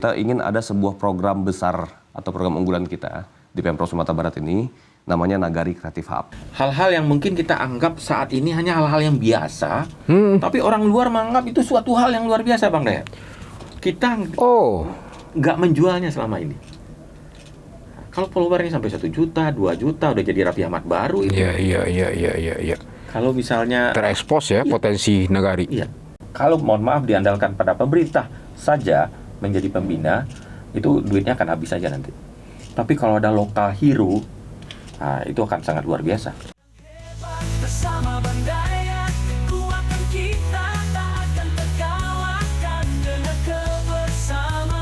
Kita ingin ada sebuah program besar atau program unggulan kita di Pemprov Sumatera Barat ini, namanya Nagari Creative Hub. Hal-hal yang mungkin kita anggap saat ini hanya hal-hal yang biasa, tapi orang luar menganggap itu suatu hal yang luar biasa, Bang Dayat. Kita nggak menjualnya selama ini. Kalau followernya sampai 1 juta, 2 juta, udah jadi Raffi Ahmad baru itu. Iya. Kalau misalnya Terekspos ya potensi Nagari. Iya. Kalau mohon maaf diandalkan pada pemerintah saja menjadi pembina, itu duitnya akan habis saja nanti. Tapi kalau ada lokal hero, nah, itu akan sangat luar biasa. Bersama Bang Dayat, kuatkan kita, tak akan terkalahkan dengan kebersamaan.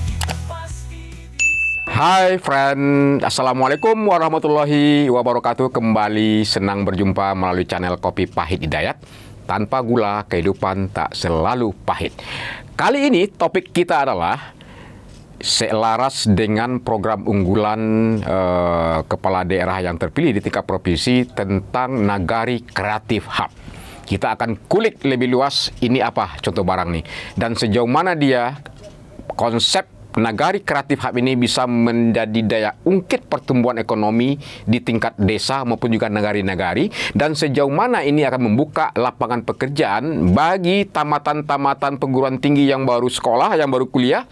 Kita pasti bisa. Hai friend, Assalamualaikum warahmatullahi wabarakatuh. Kembali senang berjumpa melalui channel Kopi Pahit Hidayat. Tanpa gula, kehidupan tak selalu pahit. Kali ini topik kita adalah selaras dengan program unggulan kepala daerah yang terpilih di tingkat provinsi tentang Nagari Creative Hub. Kita akan kulik lebih luas ini apa contoh barang nih, dan sejauh mana dia konsep Nagari Creative Hub ini bisa menjadi daya ungkit pertumbuhan ekonomi di tingkat desa maupun juga nagari-nagari, dan sejauh mana ini akan membuka lapangan pekerjaan bagi tamatan-tamatan perguruan tinggi yang baru sekolah, yang baru kuliah,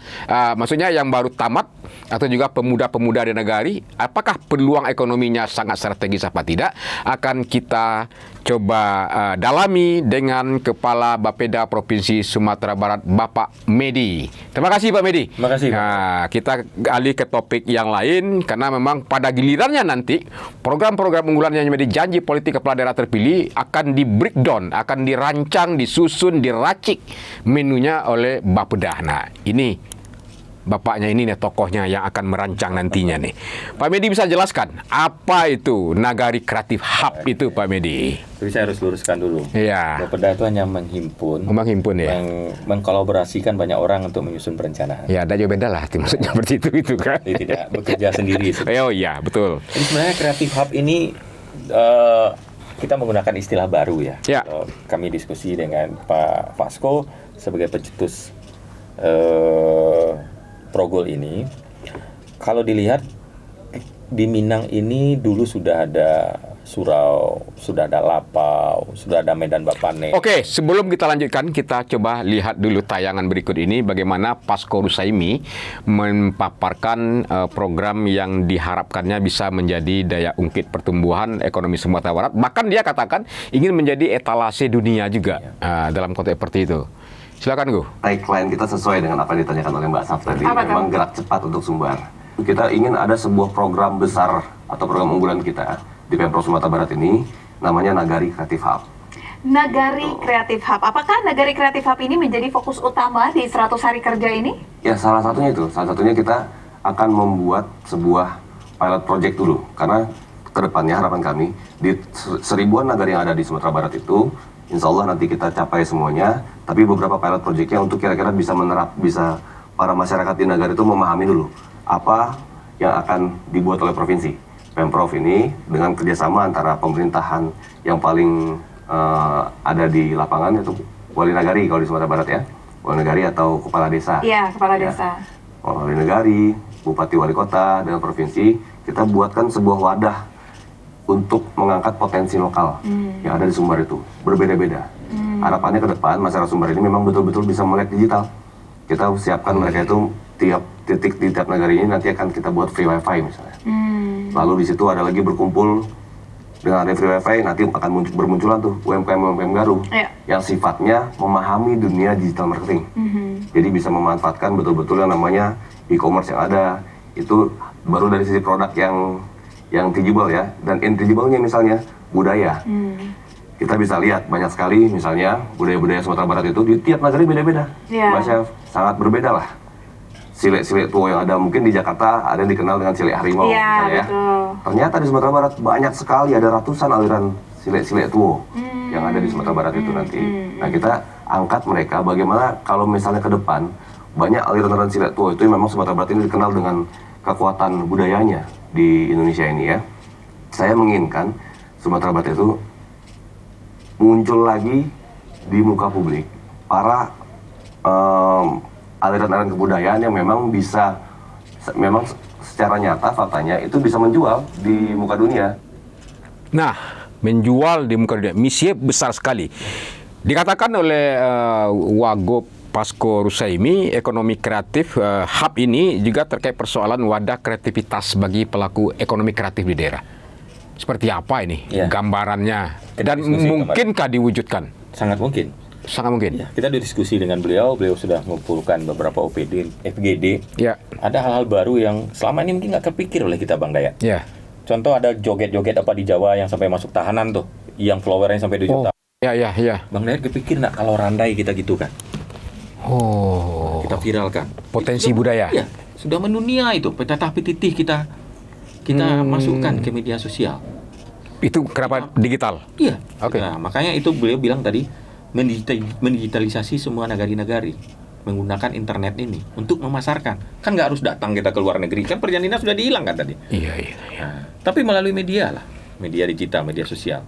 maksudnya yang baru tamat, atau juga pemuda-pemuda di nagari. Apakah peluang ekonominya sangat strategis apa tidak? Akan kita coba dalami dengan Kepala Bapeda Provinsi Sumatera Barat, Bapak Medi. Terima kasih Pak Medi. Terima kasih. Nah, kita alih ke topik yang lain, karena memang pada gilirannya nanti program-program unggulan yang menjadi janji politik kepala daerah terpilih akan di breakdown, akan dirancang, disusun, diracik menunya oleh Bapeda. Nah, ini bapaknya ini nih, tokohnya yang akan merancang nantinya nih. Pak Medi bisa jelaskan apa itu Nagari Creative Hub itu, Pak Medi? Tapi saya harus luruskan dulu. Iya. Bapeda itu hanya menghimpun, ya. mengkolaborasikan banyak orang untuk menyusun perencanaan. Ya, ada juga beda lah, maksudnya seperti itu kan. Jadi tidak bekerja sendiri. Oh iya, betul. Jadi sebenarnya Creative Hub ini kita menggunakan istilah baru ya. Ya. Kami diskusi dengan Pak Fasko sebagai pencetus Progol ini. Kalau dilihat di Minang ini dulu sudah ada surau, sudah ada lapau, sudah ada medan bapane. Oke, sebelum kita lanjutkan, kita coba lihat dulu tayangan berikut ini bagaimana Fasko Rusaimi memaparkan program yang diharapkannya bisa menjadi daya ungkit pertumbuhan ekonomi Sumatera Barat. Bahkan dia katakan ingin menjadi etalase dunia juga dalam konteks seperti itu. Silakan, Gu. Tagline kita sesuai dengan apa yang ditanyakan oleh Mbak Saf tadi, memang gerak cepat untuk sumber. Kita ingin ada sebuah program besar atau program unggulan kita di Pemprov Sumatera Barat ini, namanya Nagari Creative Hub. Nagari Creative Hub. Apakah Nagari Creative Hub ini menjadi fokus utama di 100 hari kerja ini? Ya, salah satunya itu. Salah satunya kita akan membuat sebuah pilot project dulu. Karena kedepannya harapan kami, di 1000-an nagari yang ada di Sumatera Barat itu, insya Allah nanti kita capai semuanya, tapi beberapa pilot projectnya untuk kira-kira bisa para masyarakat di nagari itu memahami dulu apa yang akan dibuat oleh provinsi. Pemprov ini dengan kerjasama antara pemerintahan yang paling ada di lapangan, yaitu Wali Nagari kalau di Sumatera Barat ya, Wali Nagari atau Kepala Desa. Iya, Kepala Desa. Wali Nagari, Bupati Wali Kota, dan provinsi, kita buatkan sebuah wadah untuk mengangkat potensi lokal yang ada di Sumbar itu, berbeda-beda. Harapannya ke depan, masyarakat Sumbar ini memang betul-betul bisa melek digital. Kita siapkan mereka itu tiap titik di tiap negara ini nanti akan kita buat free wifi misalnya. Lalu di situ ada lagi berkumpul dengan ada free wifi, nanti akan bermunculan tuh UMKM baru yang sifatnya memahami dunia digital marketing. Jadi bisa memanfaatkan betul-betul yang namanya e-commerce yang ada. Itu baru dari sisi produk yang tangible ya, dan intangible-nya misalnya budaya. Kita bisa lihat banyak sekali misalnya budaya-budaya Sumatera Barat itu di tiap negara beda-beda. Masih sangat berbeda lah. Silek-silek tua yang ada mungkin di Jakarta ada yang dikenal dengan silek harimau misalnya ya. Ternyata di Sumatera Barat banyak sekali, ada ratusan aliran silek-silek tua yang ada di Sumatera Barat itu nanti. Nah, kita angkat mereka bagaimana kalau misalnya ke depan banyak aliran-aliran silek tua itu memang Sumatera Barat ini dikenal dengan kekuatan budayanya di Indonesia ini ya. Saya menginginkan Sumatera Barat itu muncul lagi di muka publik para aliran-aliran kebudayaan yang memang bisa, memang secara nyata faktanya itu bisa menjual di muka dunia. Nah, menjual di muka dunia, misinya besar sekali. Dikatakan oleh Wagub Pasko Rusaimi, ekonomi kreatif hub ini juga terkait persoalan wadah kreativitas bagi pelaku ekonomi kreatif di daerah. Seperti apa ini gambarannya? Dan mungkinkah diwujudkan? Sangat mungkin. Sangat mungkin. Ya, kita diskusi dengan beliau sudah mengumpulkan beberapa OPD, FGD. Ya. Ada hal-hal baru yang selama ini mungkin nggak kepikir oleh kita, Bang Dayat. Ya. Contoh ada joget-joget apa di Jawa yang sampai masuk tahanan tuh, yang followernya sampai 2 juta. Ya. Bang Dayat kepikir nggak kalau randai kita gitu kan? Oh. Kita viralkan. Potensi budaya. Ya, sudah mendunia itu. Petatah pititih kita masukkan ke media sosial. Itu kenapa digital? Iya. Oke. Nah, makanya itu beliau bilang tadi mendigitalisasi semua nagari-nagari menggunakan internet ini untuk memasarkan. Kan nggak harus datang kita ke luar negeri. Kan perjanjian sudah dihilangkan tadi. Iya. Nah, tapi melalui media lah, media digital, media sosial.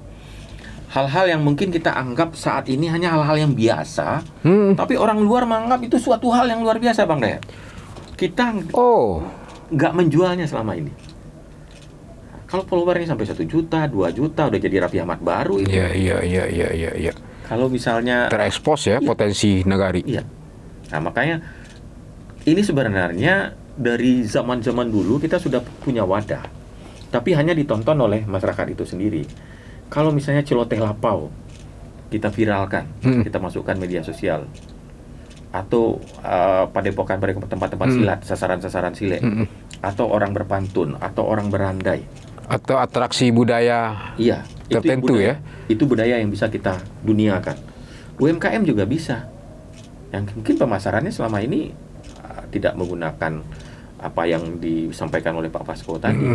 Hal-hal yang mungkin kita anggap saat ini hanya hal-hal yang biasa, tapi orang luar menganggap itu suatu hal yang luar biasa, Bang Dayat. Kita nggak menjualnya selama ini. Kalau followernya sampai 1 juta, 2 juta, udah jadi Raffi Ahmad baru itu. Iya. Kalau misalnya Terekspos ya potensi nagari. Iya. Nah, makanya ini sebenarnya dari zaman-zaman dulu kita sudah punya wadah, tapi hanya ditonton oleh masyarakat itu sendiri. Kalau misalnya celoteh lapau kita viralkan, kita masukkan media sosial, atau padepokan tempat-tempat silat, sasaran-sasaran silet, atau orang berpantun, atau orang berandai, atau atraksi budaya tertentu budaya, ya. Itu budaya yang bisa kita duniakan. UMKM juga bisa. Yang mungkin pemasarannya selama ini tidak menggunakan apa yang disampaikan oleh Pak Pasko tadi.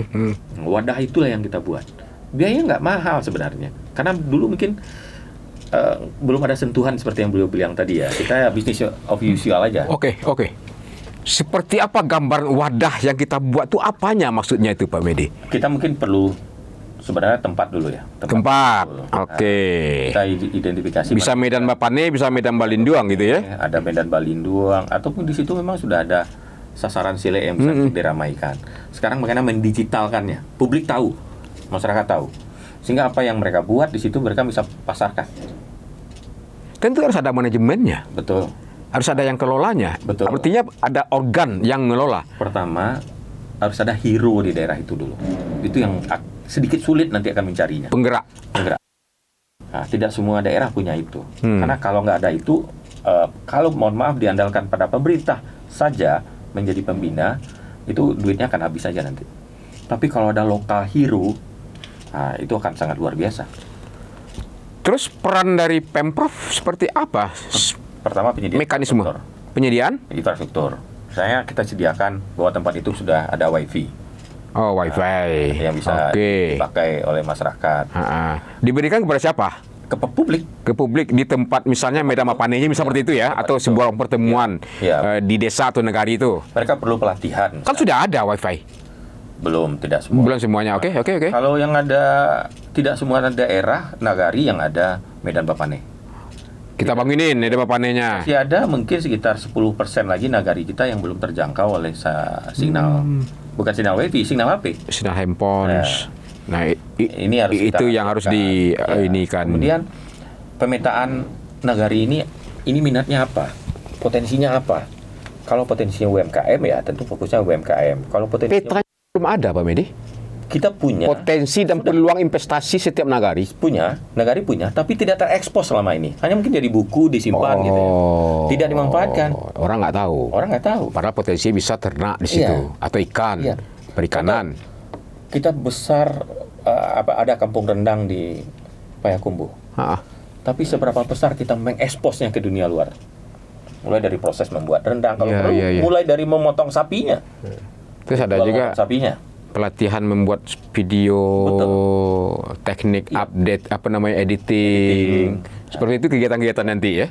Wadah itulah yang kita buat. Biayanya nggak mahal sebenarnya, karena dulu mungkin belum ada sentuhan seperti yang beliau bilang tadi ya. Kita bisnis of usual aja. Oke. Seperti apa gambaran wadah yang kita buat tuh apanya maksudnya itu Pak Medi? Kita mungkin perlu sebenarnya tempat dulu ya. Tempat. Dulu. Oke. Kita identifikasi. Bisa Medan Bapane, bisa Medan Balinduang gitu ya. Ada Medan Balinduang, ataupun di situ memang sudah ada sasaran silet yang bisa diramaikan. Sekarang bagaimana mendigitalkannya? Publik tahu, masyarakat tahu. Sehingga apa yang mereka buat di situ mereka bisa pasarkan. Tentu harus ada manajemennya. Betul. Harus ada yang kelolanya. Betul. Artinya ada organ yang ngelola. Pertama, harus ada hero di daerah itu dulu. Itu yang sedikit sulit nanti akan mencarinya. Penggerak. Nah, tidak semua daerah punya itu. Karena kalau nggak ada itu, kalau mohon maaf diandalkan pada pemerintah saja menjadi pembina, itu duitnya akan habis saja nanti. Tapi kalau ada lokal hero, nah, itu akan sangat luar biasa. Terus peran dari Pemprov seperti apa? Pertama, penyediaan Mekanisme penyediaan infrastruktur. Misalnya kita sediakan bahwa tempat itu sudah ada wifi. Oh, wifi. Yang bisa dipakai oleh masyarakat. Diberikan kepada siapa? Ke publik. Ke publik di tempat misalnya Medan Mapanenya bisa seperti itu ya, atau sebuah pertemuan di desa atau negara itu. Mereka perlu pelatihan. Kan sudah ada wifi. Belum, tidak semua. Belum semuanya. Oke. Kalau yang ada, tidak semua daerah nagari yang ada Medan Bapane. Kita bangunin Medan Bapanenya. Masih ada mungkin sekitar 10% lagi nagari kita yang belum terjangkau oleh signal. Bukan signal wifi, signal HP. Signal handphone. Nah, ini harus itu yang harus ini kan. Kemudian pemetaan nagari ini minatnya apa? Potensinya apa? Kalau potensinya UMKM ya tentu fokusnya UMKM. Kalau potensinya belum ada Pak Medi. Kita punya potensi dan peluang investasi setiap nagari. Nagari punya, tapi tidak terekspos selama ini. Hanya mungkin jadi buku disimpan gitu ya. Tidak dimanfaatkan. Orang nggak tahu. Padahal potensi bisa ternak di situ atau ikan, perikanan. Kita besar ada kampung rendang di Payakumbuh. Tapi seberapa besar kita mengeksposnya ke dunia luar? Mulai dari proses membuat rendang, kalau perlu mulai dari memotong sapinya. Terus ada juga sapinya. Pelatihan membuat video, teknik update editing. Seperti itu kegiatan-kegiatan nanti ya.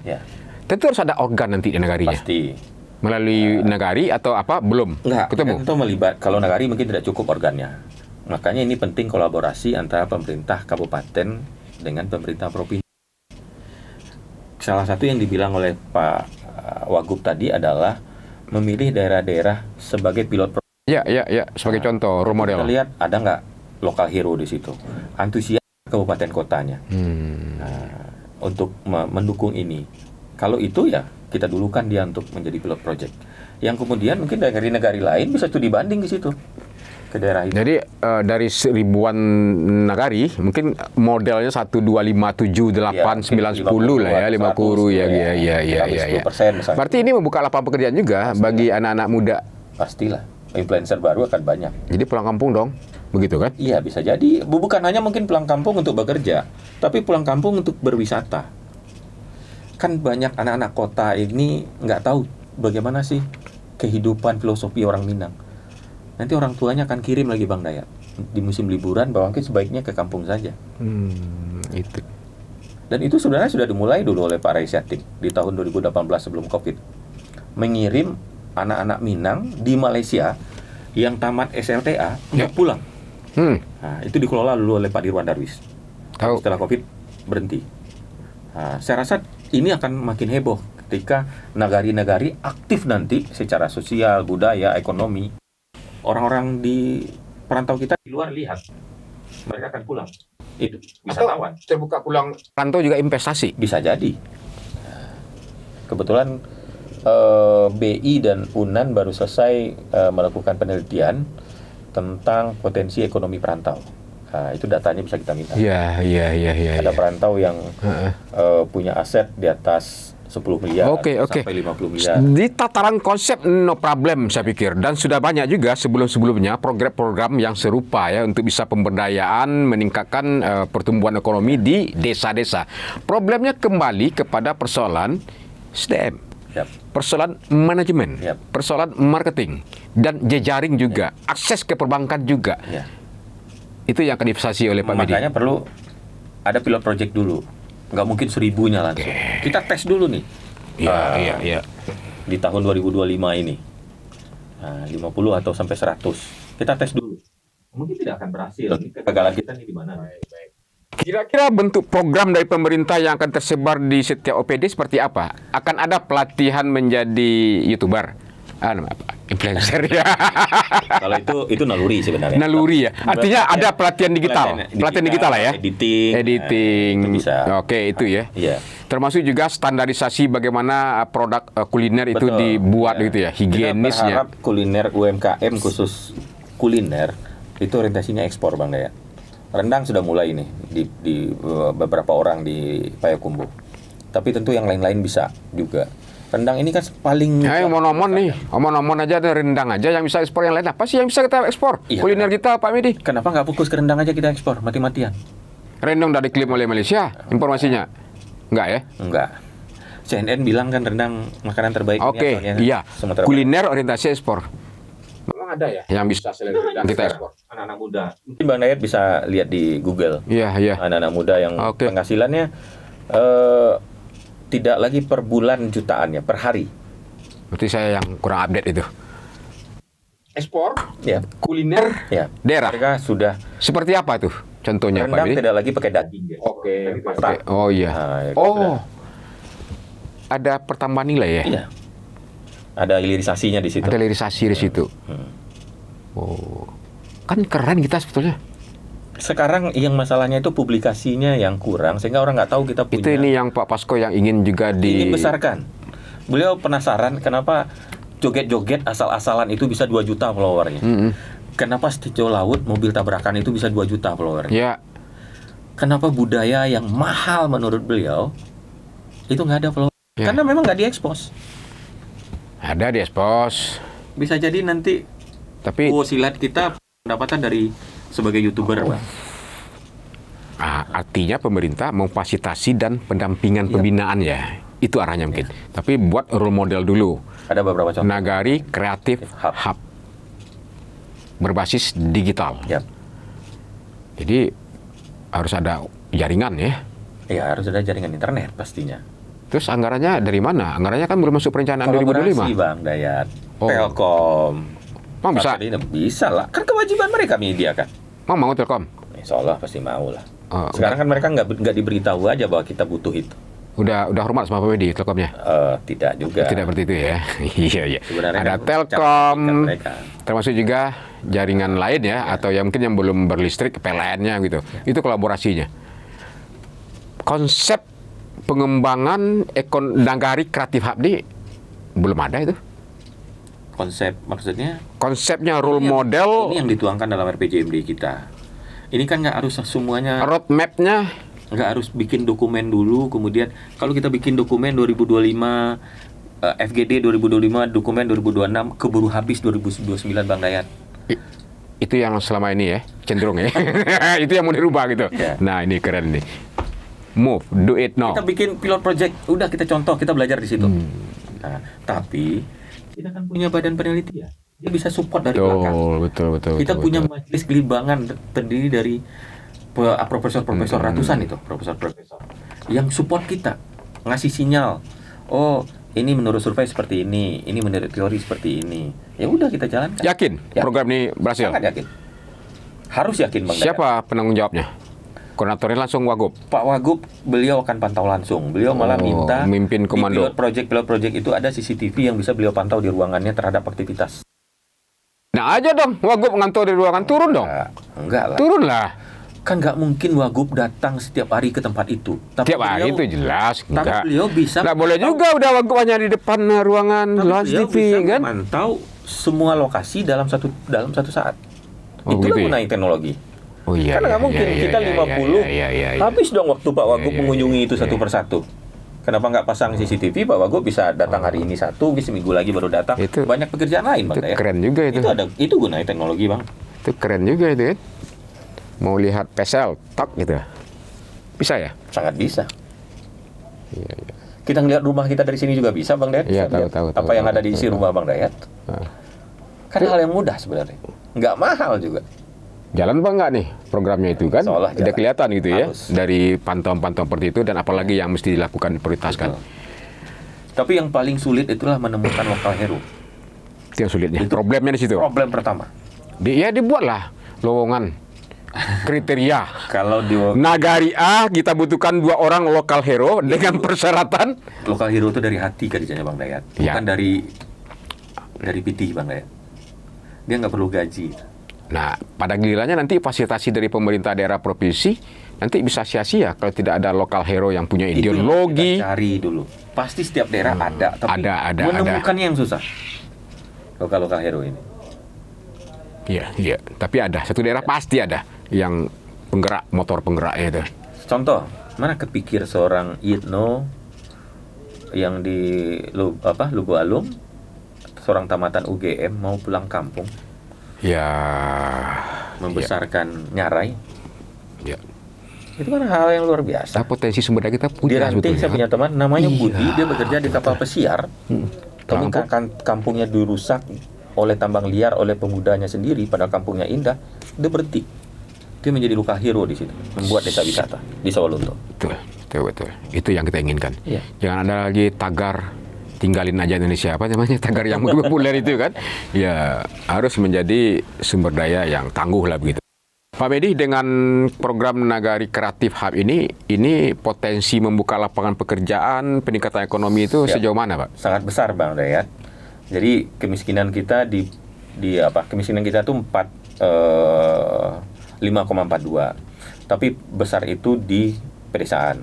Tentu harus ada organ nanti di nagarinya. Pasti. Melalui nagari atau apa belum? Enggak, ketemu. Itu melibat. Kalau nagari mungkin tidak cukup organnya. Makanya ini penting kolaborasi antara pemerintah kabupaten dengan pemerintah provinsi. Salah satu yang dibilang oleh Pak Wagub tadi adalah memilih daerah-daerah sebagai pilot project. Ya, sebagai contoh, role model. Kita lihat ada nggak lokal hero di situ, antusias kabupaten kotanya untuk mendukung ini. Kalau itu ya kita dulukan dia untuk menjadi pilot project. Yang kemudian mungkin dari negara lain bisa studi banding di situ ke daerah itu. Jadi dari ribuan nagari mungkin modelnya 1, 2, 5, 7, 8, 9, 10 lah ya, 50 ya. 10% misalnya. Berarti ini membuka lapangan pekerjaan juga bagi anak-anak muda. Pastilah, influencer baru akan banyak. Jadi pulang kampung dong, begitu kan? Iya, bisa jadi. Bukan hanya mungkin pulang kampung untuk bekerja, tapi pulang kampung untuk berwisata. Kan banyak anak-anak kota ini nggak tahu bagaimana sih kehidupan filosofi orang Minang. Nanti orang tuanya akan kirim lagi Bang Dayat. Di musim liburan, Bang Wangkit sebaiknya ke kampung saja. Itu. Dan itu sebenarnya sudah dimulai dulu oleh Pak Raisyatik di tahun 2018 sebelum Covid. Mengirim anak-anak Minang di Malaysia yang tamat SLTA untuk pulang. Nah, itu dikelola dulu oleh Pak Dirwan Darwis. Tahu. Setelah Covid berhenti. Nah, saya rasa ini akan makin heboh ketika nagari-nagari aktif nanti secara sosial, budaya, ekonomi. Orang-orang di perantau kita di luar lihat, mereka akan pulang. Itu wisatawan. Terbuka pulang rantau juga investasi. Bisa jadi. Kebetulan BI dan UNAN baru selesai melakukan penelitian tentang potensi ekonomi perantau. Nah, itu datanya bisa kita minta. Iya. Ada perantau yang punya aset di atas 10 miliar Oke. sampai 50 miliar. Di tataran konsep no problem saya pikir, dan sudah banyak juga sebelum-sebelumnya program-program yang serupa ya untuk bisa pemberdayaan, meningkatkan pertumbuhan ekonomi di desa-desa. Problemnya kembali kepada persoalan SDM. Persoalan manajemen, persoalan marketing dan jejaring juga, akses ke perbankan juga. Itu yang akan divestasi oleh Pak Medi. Makanya perlu ada pilot project dulu. Nggak mungkin 1000-nya langsung. Kita tes dulu nih. Iya. Di tahun 2025 ini. 50 atau sampai 100. Kita tes dulu. Mungkin tidak akan berhasil. Kegagalan kita nih di mana? Kira-kira bentuk program dari pemerintah yang akan tersebar di setiap OPD seperti apa? Akan ada pelatihan menjadi YouTuber? Influencer ya. Kalau itu naluri sebenarnya. Naluri ya. Artinya ada pelatihan digital. Pelatihan digital lah ya. Editing. Itu bisa. Oke, itu ya. Iya. Termasuk juga standarisasi bagaimana produk kuliner itu dibuat gitu ya. Higienisnya. Kita berharap kuliner UMKM khusus kuliner itu orientasinya ekspor Bang Dayat. Rendang sudah mulai nih di beberapa orang di Payakumbuh. Tapi tentu yang lain-lain bisa juga. Rendang ini kan paling... omon-omon aja, ada rendang aja yang bisa ekspor, yang lain apa sih yang bisa kita ekspor? Iya, kuliner kita, Pak Medi. Kenapa nggak fokus ke rendang aja kita ekspor, mati-matian? Rendang udah diklaim oleh Malaysia, informasinya? Enggak ya? Enggak. CNN bilang kan rendang makanan terbaik. Oke, iya. Kuliner orientasi ekspor. Memang ada ya yang bisa selain rendang kita ekspor? Anak-anak muda. Mungkin Bang Dayat bisa lihat di Google. Iya. Anak-anak muda yang penghasilannya... tidak lagi per bulan jutaannya, per hari. Berarti saya yang kurang update itu. Ekspor, kuliner, daerah. Mereka sudah. Seperti apa tuh contohnya, Pak? Rendang tidak lagi pakai daging. Oke. Oh iya. Ada pertambahan nilai ya? Iya. Ada hilirisasinya di situ. Ada hilirisasi di situ. Kan keren kita sebetulnya. Sekarang yang masalahnya itu publikasinya yang kurang sehingga orang nggak tahu kita punya. Itu ini yang Pak Pasko yang ingin juga ingin besarkan. Beliau penasaran kenapa joget-joget asal-asalan itu bisa 2 juta followernya. Kenapa sejauh laut mobil tabrakan itu bisa 2 juta followernya. Ya. Kenapa budaya yang mahal menurut beliau itu nggak ada follower? Karena memang nggak diekspos. Ada diekspos. Bisa jadi nanti. Tapi silat kita pendapatan dari sebagai YouTuber. Artinya pemerintah memfasilitasi dan pendampingan pembinaan ya. Itu arahnya mungkin. Tapi buat role model dulu. Ada beberapa contoh. Nagari Kreatif Hub. Berbasis digital. Jadi harus ada jaringan ya. Iya, harus ada jaringan internet pastinya. Terus anggarannya dari mana? Anggarannya kan belum masuk perencanaan 2025. Bang Dayat. Telkom. Bisa? Bisa lah. Kan kewajiban mereka menyediakan. Mau Telkom? Insya Allah pasti mau lah. Sekarang kan mereka nggak diberitahu aja bahwa kita butuh itu. Udah hormat sama Pak Medi Telkomnya? Tidak juga. Tidak seperti itu ya. Iya, iya. Sebenarnya Ada kan Telkom, mereka. termasuk juga jaringan lain ya, atau yang mungkin yang belum berlistrik, PLN-nya gitu. Itu kolaborasinya. Konsep pengembangan nagari kreatif hub ini belum ada itu. Konsep maksudnya? Konsepnya role Ini yang- model, Ini yang dituangkan dalam RPJMD kita. Ini kan nggak harus semuanya, roadmap-nya. nggak harus bikin dokumen dulu, kemudian kalau kita bikin dokumen 2025, FGD 2025, dokumen 2026, keburu habis 2029 Bang Dayat. Itu yang selama ini ya, cenderung ya. Itu yang mau dirubah gitu. Ya. Nah, ini keren nih. Move, do it now. Kita bikin pilot project, udah kita contoh, kita belajar di situ. Nah, tapi kita kan punya badan penelitian, dia bisa support dari belakang. Betul. Kita punya majelis kelimbangan terdiri dari profesor-profesor ratusan itu, profesor-profesor yang support kita, ngasih sinyal. Oh, ini menurut survei seperti ini menurut teori seperti ini. Ya udah kita jalankan. Yakin Ya. program ini berhasil? Sangat yakin. Harus yakin Bang Dayat. Siapa penanggung jawabnya? Koordinatornya langsung Wagub. Pak Wagub, beliau akan pantau langsung. Beliau malah minta mimpin komando. di pilot project itu ada CCTV yang bisa beliau pantau di ruangannya terhadap aktivitas. Nah aja dong, Wagub ngantau di ruangan, turun dong. Enggak lah. Turun lah. Kan nggak mungkin Wagub datang setiap hari ke tempat itu. Tiap hari itu jelas. Tapi Enggak. beliau bisa Nggak boleh juga udah Wagub hanya di depan ruangan Luas beliau TV bisa kan. memantau semua lokasi dalam satu saat. Oh, Itulah gitu ya? gunanya teknologi. Oh iya. Karena nggak mungkin kita 50 Iya. habis dong waktu Pak Wagub Iya, mengunjungi itu iya. satu persatu. Kenapa nggak pasang CCTV? Pak Wagub bisa datang hari ini satu, seminggu lagi baru datang. Itu- Banyak pekerjaan lain Bang Itu Dayat. keren juga itu. Itu gunanya teknologi Bang. Itu keren juga itu kan. Mau lihat PSL, tak gitu. Bisa ya? Sangat bisa. Iya. Kita ngeliat rumah kita dari sini juga bisa Bang Dayat. Iya, Bisa lihat tahu, Apa yang ada di isi rumah Bang Dayat. Nah. Kan hal yang mudah sebenarnya. Nggak mahal juga. Jalan apa enggak nih programnya itu kan? Seolah Udah jalan. kelihatan gitu ya. Harus. Dari pantauan-pantauan seperti itu dan apalagi yang mesti dilakukan prioritaskan. Betul. Tapi yang paling sulit itulah menemukan lokal hero. Itu yang sulitnya. Itu Problemnya di situ. Problem pertama. Ya dibuatlah lowongan kriteria. Kalau di Nagari A kita butuhkan 2 orang lokal hero dengan persyaratan lokal hero itu dari hati kerjanya Bang Dayat, Ya. bukan dari PT Bang Dayat. Dia nggak perlu gaji. Nah, pada gilirannya nanti fasilitasi dari pemerintah daerah provinsi nanti bisa sia-sia kalau tidak ada lokal hero yang punya Itu yang ideologi. kita cari dulu. Pasti setiap daerah ada, tapi ada. menemukannya yang susah. Lokal hero ini. Iya. Tapi ada satu daerah pasti ada yang penggerak motor penggeraknya itu. Contoh, mana kepikir seorang Yitno yang di Lubu Alum, seorang tamatan UGM mau pulang kampung, Ya. membesarkan Nyarai. Ya. Itu kan hal yang luar biasa. Nah, potensi sumber daya kita Di punya Ranting saya punya teman namanya Iya. Budi, dia bekerja di kapal pesiar. Tapi Kampung. kampungnya dirusak oleh tambang liar oleh pemudanya sendiri, padahal kampungnya indah. Dia berhenti. Dia menjadi lokal hero di situ, membuat desa wisata di Sawalunto. Betul. Itu yang kita inginkan. Iya. Jangan ada lagi tagar tinggalin aja Indonesia, apa namanya, tagar yang populer itu kan. Ya, harus menjadi sumber daya yang tangguh lah begitu. Pak Medi, dengan program Nagari Kreatif Hub ini potensi membuka lapangan pekerjaan, peningkatan ekonomi itu Ya. sejauh mana, Pak? Sangat besar Bang Dayat. Jadi kemiskinan kita kemiskinan kita tuh 5,42. Tapi besar itu di pedesaan.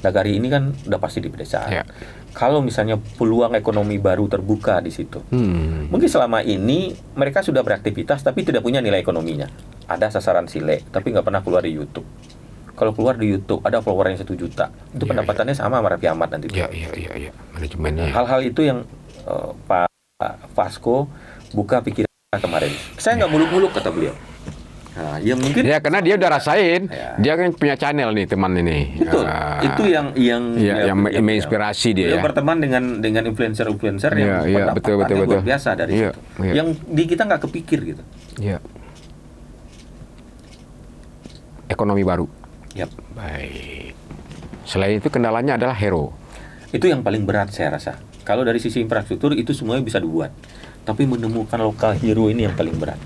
Nagari ini kan udah pasti di pedesaan. Ya. Kalau misalnya peluang ekonomi baru terbuka di situ. Mungkin selama ini mereka sudah beraktivitas tapi tidak punya nilai ekonominya. Ada sasaran sile tapi nggak pernah keluar di YouTube. Kalau keluar di YouTube ada followernya 1 juta. Itu pendapatannya sama sama Raffi Ahmad nanti. Iya. Manajemennya. Hal-hal itu yang Pak Vasco buka pikiran kemarin. Saya nggak muluk-muluk kata beliau. Nah, yang mungkin Ya, karena dia udah rasain. Ya. Dia kan punya channel nih, teman ini. betul. Itu yang menginspirasi dia beliau ya. berteman dengan influencer-influencer yang Iya, betul. luar biasa dari Iya, situ. iya. Yang di kita nggak kepikir gitu. Iya. Ekonomi baru. Yap. Baik. Selain itu kendalanya adalah hero. Itu yang paling berat saya rasa. Kalau dari sisi infrastruktur itu semuanya bisa dibuat. Tapi menemukan lokal hero ini yang paling berat.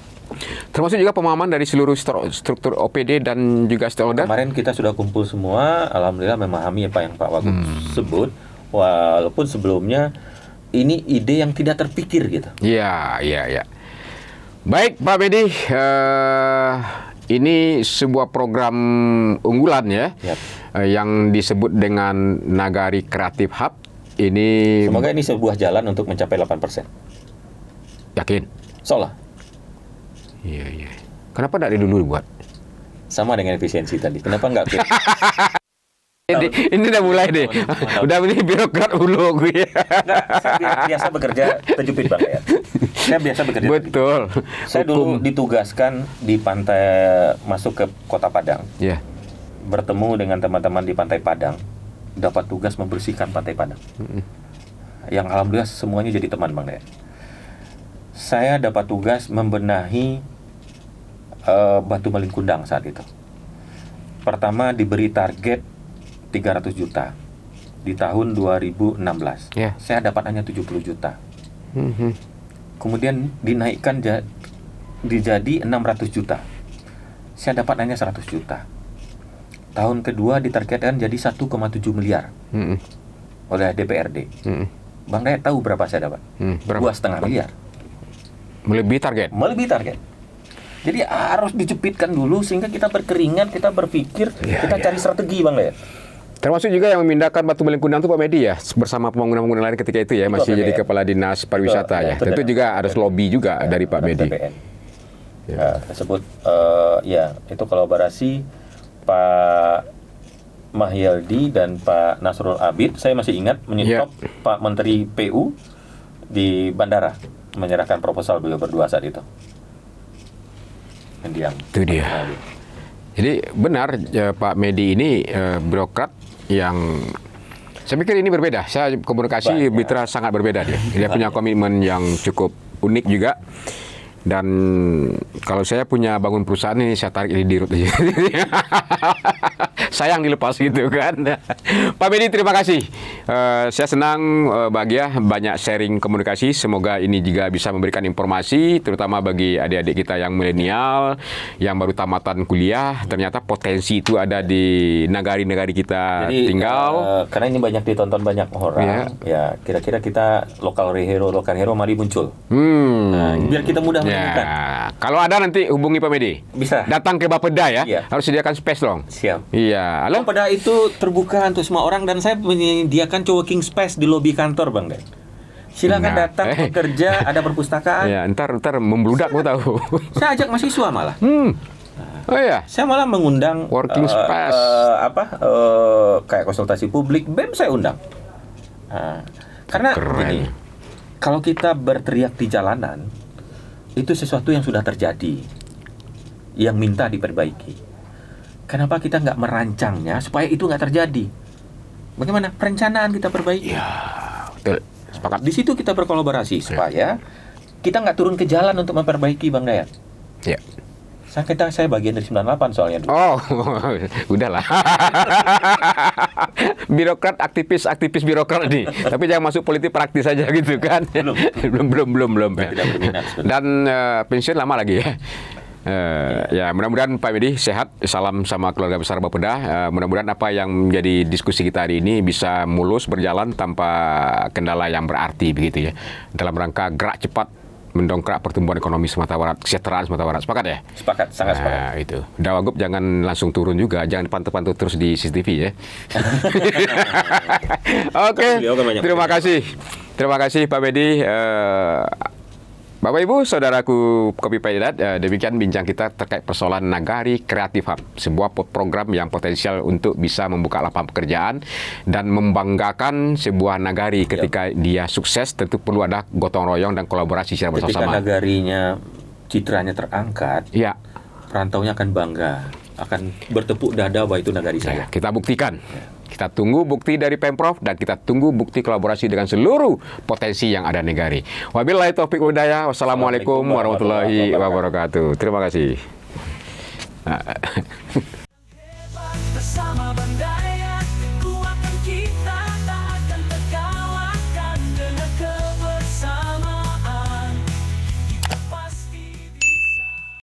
Termasuk juga pemahaman dari seluruh struktur OPD dan juga stakeholder. Kemarin kita sudah kumpul semua, alhamdulillah memahami apa yang Pak Wagub sebut, walaupun sebelumnya ini ide yang tidak terpikir gitu. Iya. Baik Pak Medi, ini sebuah program unggulan ya, Yap. Yang disebut dengan Nagari Kreatif Hub. Ini Semoga ini sebuah jalan untuk mencapai 8%. yakin. Soalnya Iya. Kenapa tidak dari dulu buat? sama dengan efisiensi tadi. Kenapa nggak? Ini udah mulai deh. Udah ini birokrat hulu gue. Nggak, saya biasa bekerja terjepit Bang ya. Saya biasa bekerja. Betul. Saya dulu ditugaskan di pantai, masuk ke Kota Padang, Ya. bertemu dengan teman-teman di Pantai Padang, dapat tugas membersihkan Pantai Padang. Yang alhamdulillah semuanya jadi teman Bang Daya. Saya dapat tugas membenahi Batu Malin Kundang saat itu. Pertama diberi target 300 juta di tahun 2016. Ya. Saya dapat hanya 70 juta. Mhm. Kemudian dinaikkan jadi 600 juta. Saya dapat hanya 100 juta. Tahun kedua ditargetkan jadi 1,7 miliar Mhm. oleh DPRD. Mhm. Bang Daya tahu berapa saya dapat? Berapa? 2,5 miliar. Melebihi target. Melebihi target. Jadi harus dijepitkan dulu sehingga kita berkeringat, kita berpikir, kita cari strategi Bang Daya. Termasuk juga yang memindahkan Batu Malin Kundang itu Pak Medi ya, bersama pembangunan-pembangunan lain ketika itu ya, masih Betul, jadi ya. Kepala Dinas Pariwisata ya. Betul. Tentu juga harus lobby juga dari Pak Medi. BPN. Tersebut ya itu kolaborasi Pak Mahyaldi dan Pak Nasrul Abid. Saya masih ingat menyetop Pak Menteri PU di bandara menyerahkan proposal beliau berdua saat itu. Mendiang. Itu dia. Jadi benar Pak Medi ini birokrat yang saya pikir ini berbeda. Saya komunikasi mitra sangat berbeda dia. Dia punya komitmen yang cukup unik juga. Dan kalau saya punya bangun perusahaan ini saya tarik di dirut aja. Sayang dilepas gitu kan. Pak Medi terima kasih. Saya senang bahagia banyak sharing komunikasi. Semoga ini juga bisa memberikan informasi terutama bagi adik-adik kita yang milenial yang baru tamatan kuliah. Ternyata potensi itu ada di negari-negari kita Jadi, tinggal. karena ini banyak ditonton banyak orang, ya kira-kira kita lokal hero mari muncul. Nah, biar kita mudah menemukan. Ya, kalau ada nanti hubungi Pak Medi. Bisa. Datang ke Bapeda ya. Iya. Harus sediakan space dong. Siap. Iya. Halo. Pada itu terbuka untuk semua orang dan saya menyediakan co-working space di lobi kantor Bang Den. Silakan Nah, datang bekerja, ada perpustakaan. Ya, ntar membludak mau tahu. Saya ajak mahasiswa malah. Oh iya. Saya malah mengundang Working space. kayak konsultasi publik, BEM saya undang. Karena Keren. gini, kalau kita berteriak di jalanan, itu sesuatu yang sudah terjadi, yang minta diperbaiki. Kenapa kita nggak merancangnya supaya itu nggak terjadi? Bagaimana perencanaan kita perbaiki? Betul. Sepakat. Di situ kita berkolaborasi supaya kita nggak turun ke jalan untuk memperbaiki Bang Dayat. Ya. Saya bagian dari 98 soalnya dulu. Oh, udahlah. Birokrat, aktivis birokrat nih. Tapi jangan masuk politik praktis saja gitu kan. Belum. Tidak berminat sebenarnya. Dan pensiun lama lagi ya. Ya mudah-mudahan Pak Medi sehat, salam sama keluarga besar Bapeda. Mudah-mudahan apa yang menjadi diskusi kita hari ini bisa mulus berjalan tanpa kendala yang berarti begitu ya, dalam rangka gerak cepat mendongkrak pertumbuhan ekonomi Sumatera Barat, kesejahteraan Sumatera Barat. Sepakat ya? Sepakat, sangat sepakat. Nah, itu. Udah Wagub jangan langsung turun juga, jangan pantau-pantau terus di CCTV ya. Oke, Beliau kan banyak terima kasih. Terima kasih Pak Medi. Bapak Ibu, saudaraku Kopi Pahit Hidayat, demikian bincang kita terkait persoalan Nagari Kreatif Hub, sebuah program yang potensial untuk bisa membuka lapangan pekerjaan dan membanggakan sebuah nagari ketika dia sukses. Tentu perlu ada gotong royong dan kolaborasi secara Ketika bersama-sama. nagarinya, citranya terangkat, Ya, perantaunya akan bangga, akan bertepuk dada bahwa itu nagari saya. kita buktikan. Kita tunggu bukti dari Pemprov dan kita tunggu bukti kolaborasi dengan seluruh potensi yang ada negari. Wabillahi taufiq wal hidayah. Wassalamualaikum warahmatullahi wabarakatuh. Terima kasih.